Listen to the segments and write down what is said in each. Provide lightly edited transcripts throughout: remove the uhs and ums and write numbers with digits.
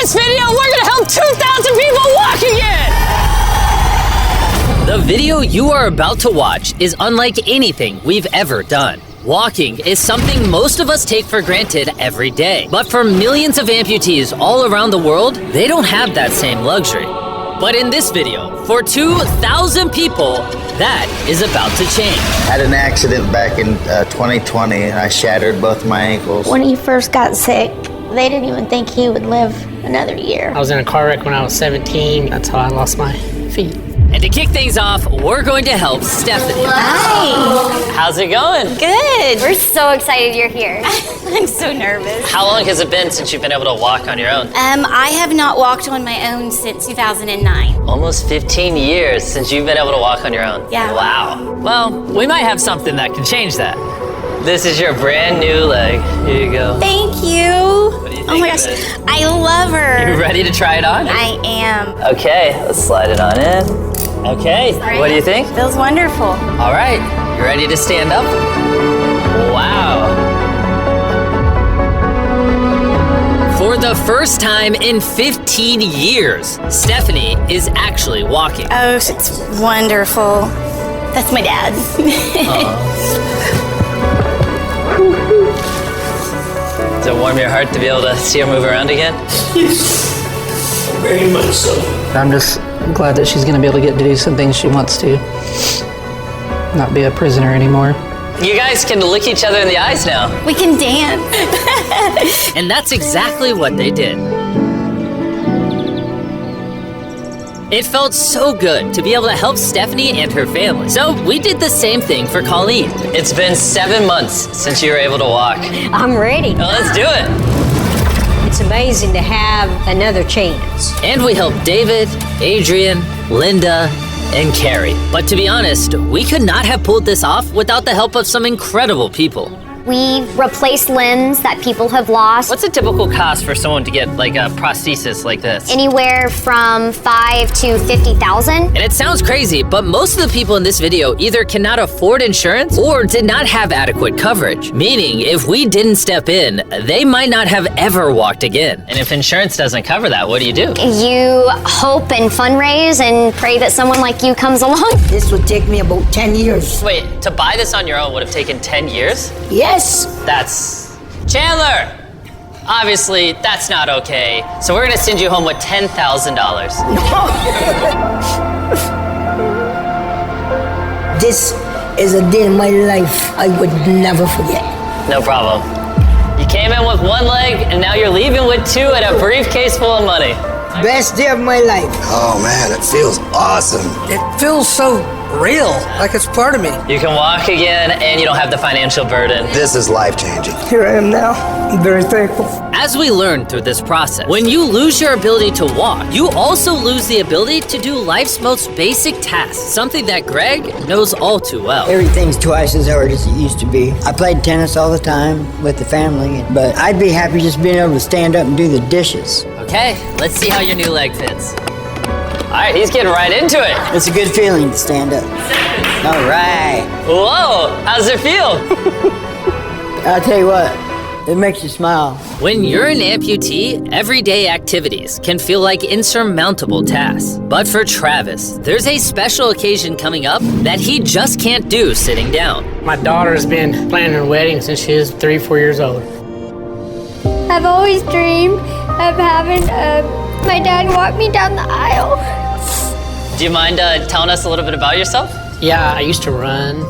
this video, we're gonna help 2,000 people walk again! The video you are about to watch is unlike anything we've ever done. Walking is something most of us take for granted every day. But for millions of amputees all around the world, they don't have that same luxury. But in this video, for 2,000 people, that is about to change. I had an accident back in 2020 and I shattered both my ankles. When he first got sick, they didn't even think he would live another year. I was in a car wreck when I was 17. That's how I lost my feet. And to kick things off, we're going to help Stephanie. Hi! How's it going? Good. We're so excited you're here. I'm so nervous. How long has it been since you've been able to walk on your own? I have not walked on my own since 2009. Almost 15 years since you've been able to walk on your own. Yeah. Wow. Well, we might have something that can change that. This is your brand new leg. Here you go. Thank you. What do you think Oh my of gosh, it? I love her. You ready to try it on? I am. Okay, let's slide it on in. Okay, what do you think? Feels wonderful. All right, you ready to stand up? Wow. For the first time in 15 years, Stephanie is actually walking. Oh, it's wonderful. That's my dad. Does it warm your heart to be able to see her move around again? Very much so. I'm just glad that she's gonna be able to get to do some things she wants to. Not be a prisoner anymore. You guys can look each other in the eyes now. We can dance. And that's exactly what they did. It felt so good to be able to help Stephanie and her family. So we did the same thing for Colleen. It's been 7 months since you were able to walk. I'm ready. Now let's do it. It's amazing to have another chance. And we helped David, Adrian, Linda, and Carrie. But to be honest, we could not have pulled this off without the help of some incredible people. We replaced limbs that people have lost. What's a typical cost for someone to get like a prosthesis like this? Anywhere from 5 to 50,000. And it sounds crazy, but most of the people in this video either cannot afford insurance or did not have adequate coverage. Meaning, if we didn't step in, they might not have ever walked again. And if insurance doesn't cover that, what do? You hope and fundraise and pray that someone like you comes along. This would take me about 10 years. Wait, to buy this on your own would have taken 10 years? Yes. That's... Chandler! Obviously, that's not okay. So we're gonna send you home with $10,000. This is a day in my life I would never forget. No problem. You came in with one leg, and now you're leaving with two and a briefcase full of money. Best day of my life. Oh man, it feels awesome. It feels so real, like it's part of me. You can walk again, and you don't have the financial burden. This is life-changing. Here I am now. I'm very thankful. As we learned through this process, when you lose your ability to walk, you also lose the ability to do life's most basic tasks, something that Greg knows all too well. Everything's twice as hard as it used to be. I played tennis all the time with the family, but I'd be happy just being able to stand up and do the dishes. Okay, let's see how your new leg fits. All right, he's getting right into it. It's a good feeling to stand up. All right. Whoa, how does it feel? I'll tell you what, it makes you smile. When you're an amputee, everyday activities can feel like insurmountable tasks. But for Travis, there's a special occasion coming up that he just can't do sitting down. My daughter's been planning her wedding since she was 3-4 years old. I've always dreamed of having my dad walk me down the aisle. Do you mind telling us a little bit about yourself? Yeah, I used to run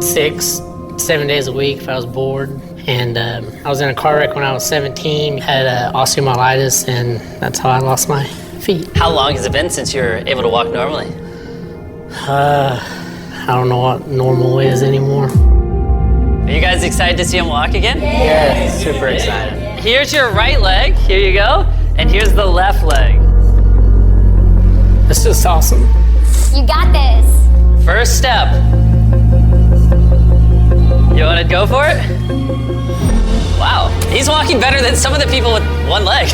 6-7 days a week if I was bored. And I was in a car wreck when I was 17, had osteomyelitis, and that's how I lost my feet. How long has it been since you were able to walk normally? I don't know what normal is anymore. Are you guys excited to see him walk again? Yeah, super excited. Here's your right leg, here you go, and here's the left leg. It's just awesome. You got this. First step. You wanna go for it? Wow, he's walking better than some of the people with one leg.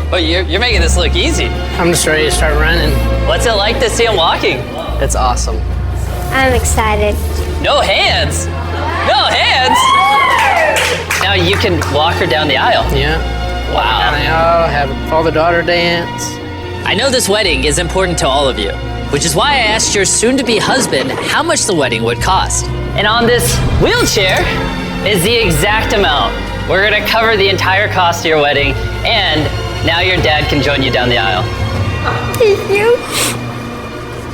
But you're making this look easy. I'm just ready to start running. What's it like to see him walking? It's awesome. I'm excited. No hands! No hands! Now you can walk her down the aisle. Yeah. Wow. And I'll have a father-daughter dance. I know this wedding is important to all of you, which is why I asked your soon-to-be husband how much the wedding would cost. And on this wheelchair is the exact amount. We're gonna cover the entire cost of your wedding, and now your dad can join you down the aisle. Thank you.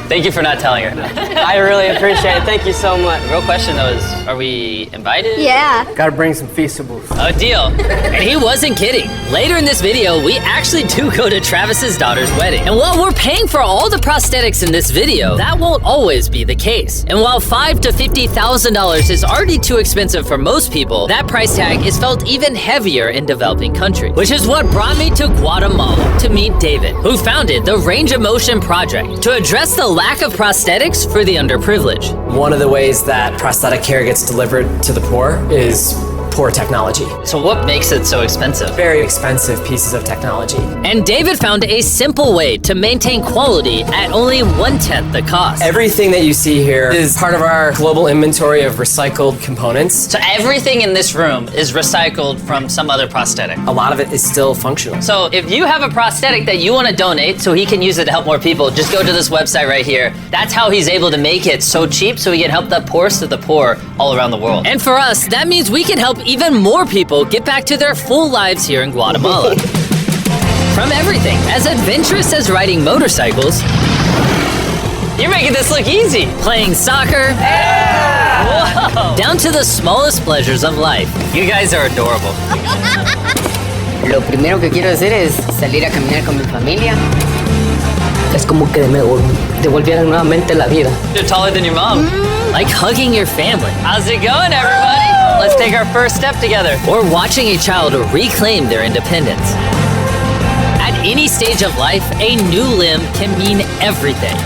Thank you for not telling her. I really appreciate it. Thank you so much. The real question though is, are we invited? Yeah. Gotta bring some Feastables. Oh, deal. And he wasn't kidding. Later in this video, we actually do go to Travis's daughter's wedding. And while we're paying for all the prosthetics in this video, that won't always be the case. And while $5,000 to $50,000 is already too expensive for most people, that price tag is felt even heavier in developing countries. Which is what brought me to Guatemala to meet David, who founded the Range of Motion Project to address the lack of prosthetics for the underprivileged. One of the ways that prosthetic care gets delivered to the poor is poor technology. So what makes it so expensive? Very expensive pieces of technology. And David found a simple way to maintain quality at only 1/10 the cost. Everything that you see here is part of our global inventory of recycled components. So everything in this room is recycled from some other prosthetic. A lot of it is still functional. So if you have a prosthetic that you want to donate so he can use it to help more people, just go to this website right here. That's how he's able to make it so cheap so he can help the poorest of the poor all around the world. And for us, that means we can help even more people get back to their full lives here in Guatemala. From everything as adventurous as riding motorcycles, You're making this look easy. playing soccer, Whoa. down to the smallest pleasures of life. You guys are adorable. Lo primero que quiero hacer es salir a caminar con mi familia. Es como que me devolviera nuevamente la vida. You're taller than your mom. Like hugging your family. How's it going, everybody? Let's take our first step together. Or watching a child reclaim their independence. At any stage of life, a new limb can mean everything.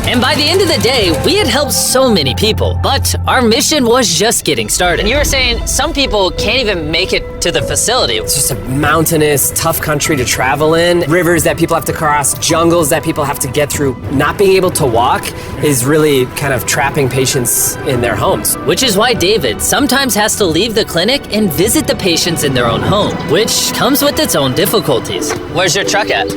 And by the end of the day, we had helped so many people, but our mission was just getting started. And you were saying some people can't even make it to the facility. It's just a mountainous, tough country to travel in. Rivers that people have to cross, jungles that people have to get through. Not being able to walk is really kind of trapping patients in their homes. Which is why David sometimes has to leave the clinic and visit the patients in their own home, which comes with its own difficulties. Where's your truck at?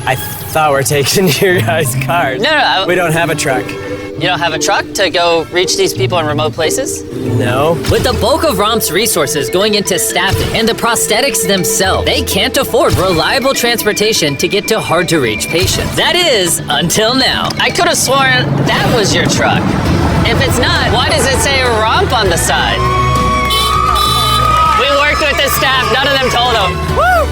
I thought we're taking your guys' cars. No. We don't have a truck. You don't have a truck to go reach these people in remote places? No. With the bulk of ROMP's resources going into staffing and the prosthetics themselves, they can't afford reliable transportation to get to hard-to-reach patients. That is, until now. I could have sworn that was your truck. If it's not, why does it say ROMP on the side? We worked with the staff, none of them told them.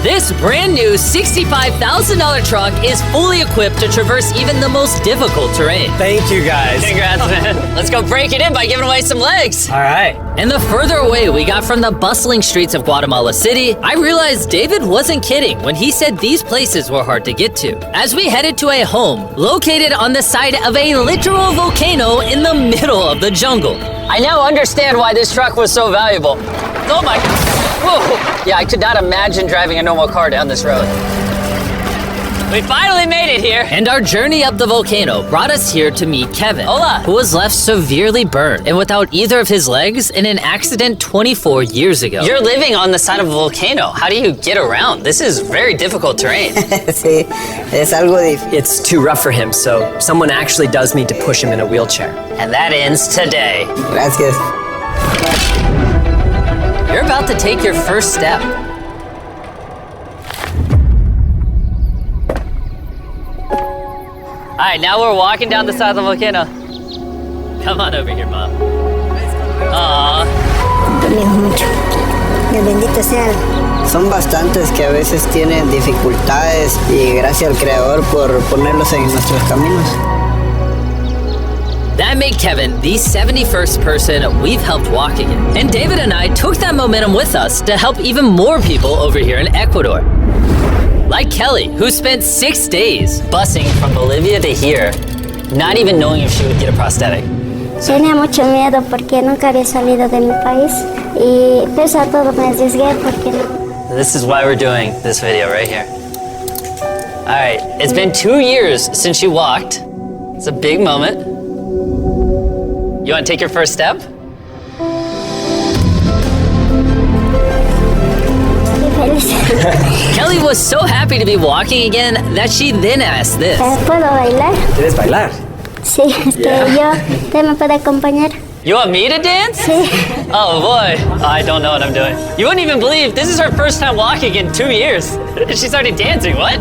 This brand new $65,000 truck is fully equipped to traverse even the most difficult terrain. Thank you, guys. Congrats, man. Let's go break it in by giving away some legs. All right. And the further away we got from the bustling streets of Guatemala City, I realized David wasn't kidding when he said these places were hard to get to. As we headed to a home located on the side of a literal volcano in the middle of the jungle. I now understand why this truck was so valuable. Oh my, whoa. Yeah, I could not imagine driving a normal car down this road. We finally made it here. And our journey up the volcano brought us here to meet Kevin, Hola. who was left severely burned and without either of his legs in an accident 24 years ago. You're living on the side of a volcano. How do you get around? This is very difficult terrain. Sí, es algo difícil. It's too rough for him, so someone actually does need to push him in a wheelchair. And that ends today. Gracias. You're about to take your first step. All right, now we're walking down the side of the volcano. Come on over here, Mom. Aww. mucho. Dios bendito sea. Son bastantes que a veces tienen dificultades y gracias al Creador por ponerlos en nuestros caminos. That made Kevin the 71st person we've helped walk again. And David and I took that momentum with us to help even more people over here in Ecuador. Like Kelly, who spent 6 days busing from Bolivia to here, not even knowing if she would get a prosthetic. Tenía mucho miedo porque nunca había salido de mi país y pese a todo me arriesgué porque no. This is why we're doing this video right here. All right, it's been 2 years since she walked. It's a big moment. You want to take your first step? feliz. Kelly was so happy to be walking again that she then asked this. ¿Puedo bailar? ¿Quieres bailar? Sí, ¿usted me puede acompañar? You want me to dance? Sí. Oh boy, I don't know what I'm doing. You wouldn't even believe this is her first time walking in 2 years. She started dancing, what?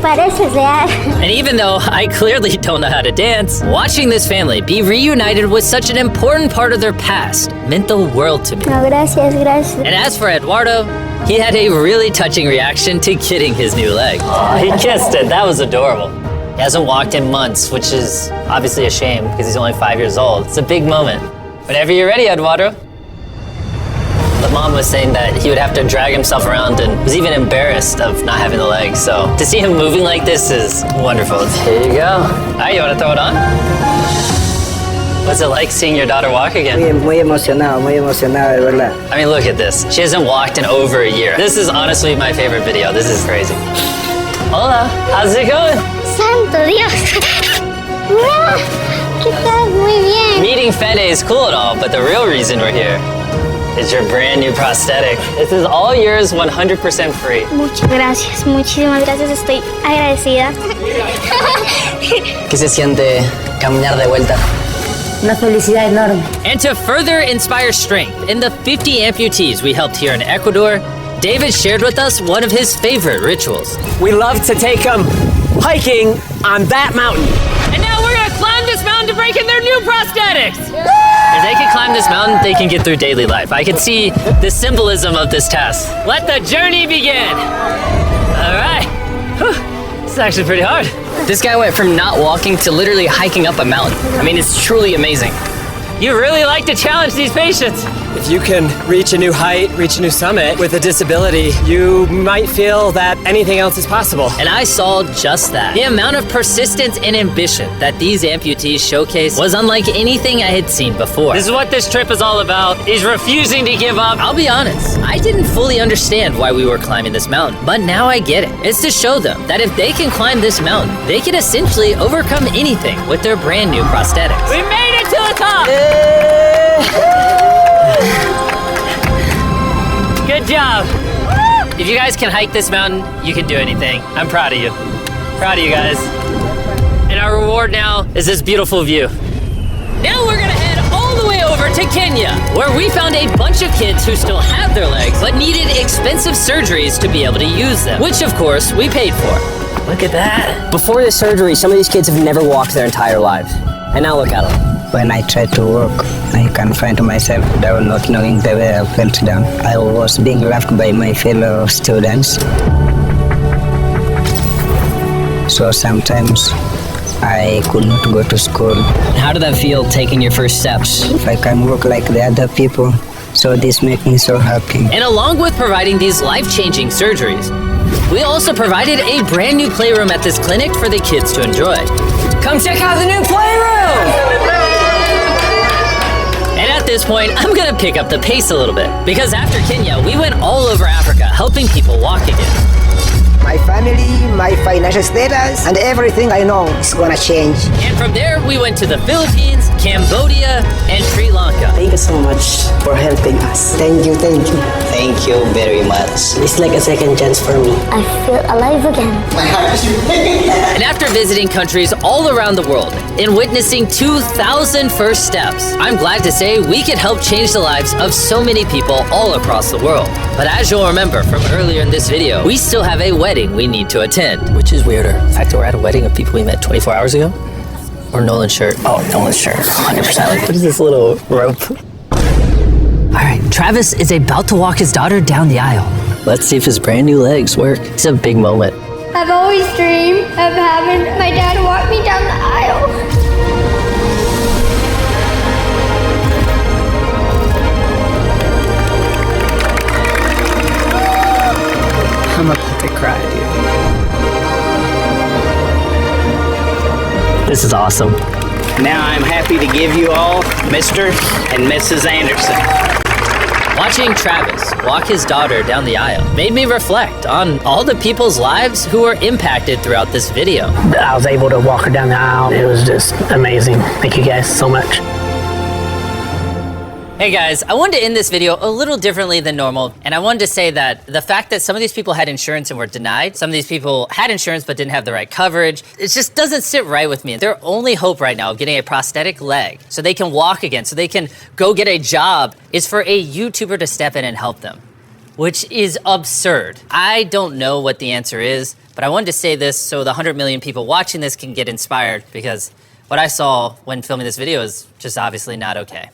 Parece real. And even though I clearly don't know how to dance, watching this family be reunited with such an important part of their past meant the world to me. No, gracias. And as for Eduardo, he had a really touching reaction to getting his new leg. Oh, he kissed it. That was adorable. He hasn't walked in months, which is obviously a shame because he's only 5 years old. It's a big moment. Whenever you're ready, Eduardo. The mom was saying that he would have to drag himself around and was even embarrassed of not having the leg. So to see him moving like this is wonderful. Here you go. All right, you want to throw it on? What's it like seeing your daughter walk again? Muy emocionado, de verdad. I mean, look at this. She hasn't walked in over a year. This is honestly my favorite video. This is crazy. Hola, how's it going? Santo Dios. ¿Qué tal? Muy bien. Meeting Fede is cool and all, but the real reason we're here is your brand new prosthetic. This is all yours, 100% free. Muchas gracias, muchísimas gracias. Estoy agradecida. ¿Qué se siente caminar de vuelta? Una felicidad enorme. And to further inspire strength in the 50 amputees we helped here in Ecuador, David shared with us one of his favorite rituals. We love to take them hiking on that mountain. And now we're gonna climb this mountain to break in their new prosthetics! If they can climb this mountain, they can get through daily life. I can see the symbolism of this task. Let the journey begin! All right. Whew. This is actually pretty hard. This guy went from not walking to literally hiking up a mountain. I mean, it's truly amazing. You really like to challenge these patients. If you can reach a new height, reach a new summit with a disability, you might feel that anything else is possible. And I saw just that. The amount of persistence and ambition that these amputees showcase was unlike anything I had seen before. This is what this trip is all about, is refusing to give up. I'll be honest, I didn't fully understand why we were climbing this mountain, but now I get it. It's to show them that if they can climb this mountain, they can essentially overcome anything with their brand new prosthetics. We made it to the top! Good job. If you guys can hike this mountain, you can do anything. I'm proud of you. Proud of you guys. And our reward now is this beautiful view. Now we're gonna head all the way over to Kenya, where we found a bunch of kids who still have their legs, but needed expensive surgeries to be able to use them, which of course we paid for. Look at that. Before this surgery, some of these kids have never walked their entire lives. And now look at them. When I tried to walk, I confronted myself down, not knowing the way I felt down. I was being laughed by my fellow students. So sometimes I could not go to school. How did that feel, taking your first steps? If I can walk like the other people, so this makes me so happy. And along with providing these life-changing surgeries, we also provided a brand new playroom at this clinic for the kids to enjoy. Come check out the new playroom! And at this point, I'm gonna pick up the pace a little bit, because after Kenya, we went all over Africa helping people walk again. My family, my financial status, and everything I know is gonna change. And from there, we went to the Philippines, Cambodia, and Sri Lanka. Thank you so much for helping us. Thank you. Thank you very much. It's like a second chance for me. I feel alive again. And after visiting countries all around the world and witnessing 2,000 first steps, I'm glad to say we could help change the lives of so many people all across the world. But as you'll remember from earlier in this video, we still have a wedding we need to attend. Which is weirder, the fact that we're at a wedding of people we met 24 hours ago? Or Nolan's shirt? Oh, Nolan's shirt, 100%. What is this little rope? All right, Travis is about to walk his daughter down the aisle. Let's see if his brand new legs work. It's a big moment. I've always dreamed of having my dad walk me down the aisle. I'm about to cry, dude. This is awesome. Now I'm happy to give you all Mr. and Mrs. Anderson. Watching Travis walk his daughter down the aisle made me reflect on all the people's lives who were impacted throughout this video. I was able to walk her down the aisle. It was just amazing. Thank you guys so much. Hey guys, I wanted to end this video a little differently than normal, and I wanted to say that the fact that some of these people had insurance and were denied, some of these people had insurance but didn't have the right coverage, it just doesn't sit right with me. Their only hope right now of getting a prosthetic leg so they can walk again, so they can go get a job, is for a YouTuber to step in and help them, which is absurd. I don't know what the answer is, but I wanted to say this so the 100 million people watching this can get inspired, because what I saw when filming this video is just obviously not okay.